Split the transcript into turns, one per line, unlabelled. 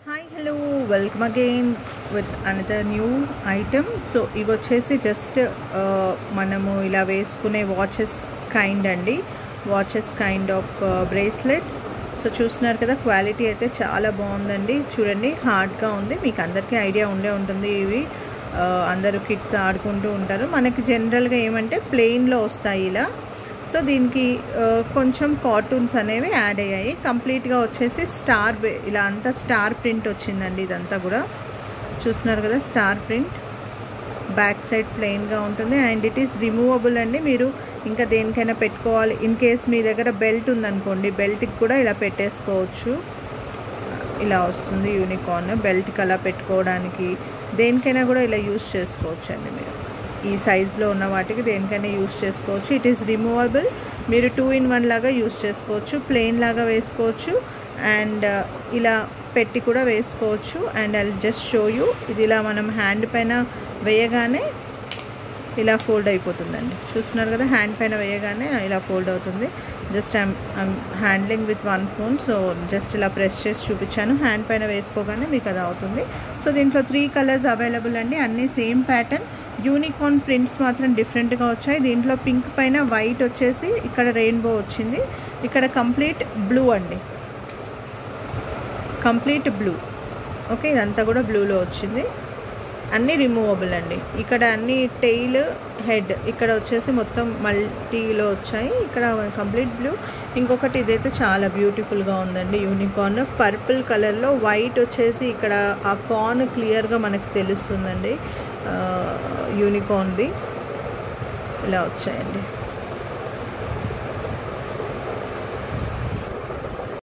Hi hello welcome again with another new item. So ఇవి వచ్చేసి just మనము ఇలా వేసుకునే వాచెస్ కైండ్ అండి, watches kind of bracelets. So చూస్తున్నారు కదా, క్వాలిటీ అయితే చాలా బాగుందండి. చూడండి, హార్డ్గా ఉంది. మీకు అందరికీ ఐడియా ఉంటుంది. ఇవి అందరూ కిడ్స్ ఆడుకుంటూ ఉంటారు. మనకి జనరల్గా ఏమంటే ప్లెయిన్లో వస్తాయి ఇలా. సో దీనికి కొంచెం కార్టూన్స్ అనేవి యాడ్ అయ్యాయి. కంప్లీట్గా వచ్చేసి స్టార్ ఇలా అంతా స్టార్ ప్రింట్ వచ్చిందండి. ఇదంతా కూడా చూస్తున్నారు కదా, స్టార్ ప్రింట్. బ్యాక్ సైడ్ ప్లెయిన్గా ఉంటుంది అండ్ ఇట్ ఈస్ రిమూవబుల్ అండి. మీరు ఇంకా దేనికైనా పెట్టుకోవాలి, ఇన్ కేస్ మీ దగ్గర బెల్ట్ ఉందనుకోండి, బెల్ట్కి కూడా ఇలా పెట్టేసుకోవచ్చు. ఇలా వస్తుంది యూనికార్న్. బెల్ట్కి అలా పెట్టుకోవడానికి దేనికైనా కూడా ఇలా యూస్ చేసుకోవచ్చు అండి. మీరు ఈ సైజులో ఉన్న వాటికి దేనికైనా యూస్ చేసుకోవచ్చు. It is removable. మీరు 2-in-1 లాగా యూస్ చేసుకోవచ్చు, ప్లెయిన్ లాగా వేసుకోవచ్చు అండ్ ఇలా పెట్టి కూడా వేసుకోవచ్చు. And I just show you. ఇది ఇలా మనం హ్యాండ్ పైన వేయగానే ఇలా ఫోల్డ్ అయిపోతుందండి. చూస్తున్నారు కదా, హ్యాండ్ పైన వేయగానే ఇలా ఫోల్డ్ అవుతుంది. Just I'm handling with one phone. So just ఇలా ప్రెస్ చేసి చూపించాను. హ్యాండ్ పైన వేసుకోగానే మీకు అది అవుతుంది. సో దీంట్లో 3 కలర్స్ అవైలబుల్ అండి. అన్నీ సేమ్ ప్యాటర్న్. యూనికార్న్ ప్రింట్స్ మాత్రం డిఫరెంట్గా వచ్చాయి. దీంట్లో పింక్ పైన వైట్ వచ్చేసి ఇక్కడ రెయిన్బో వచ్చింది. ఇక్కడ కంప్లీట్ బ్లూ అండి, కంప్లీట్ బ్లూ. ఓకే, ఇదంతా కూడా బ్లూలో వచ్చింది. అన్నీ రిమూవబుల్ అండి. ఇక్కడ అన్ని టెయిల్, హెడ్ ఇక్కడ వచ్చేసి మొత్తం మల్టీలో వచ్చాయి. ఇక్కడ కంప్లీట్ బ్లూ. ఇంకొకటి ఇదైతే చాలా బ్యూటిఫుల్గా ఉందండి. యూనికార్న్ పర్పుల్ కలర్లో, వైట్ వచ్చేసి ఇక్కడ ఆ కార్న్ క్లియర్గా మనకు తెలుస్తుందండి. యూనికార్న్ది ఇలా వచ్చాయండి.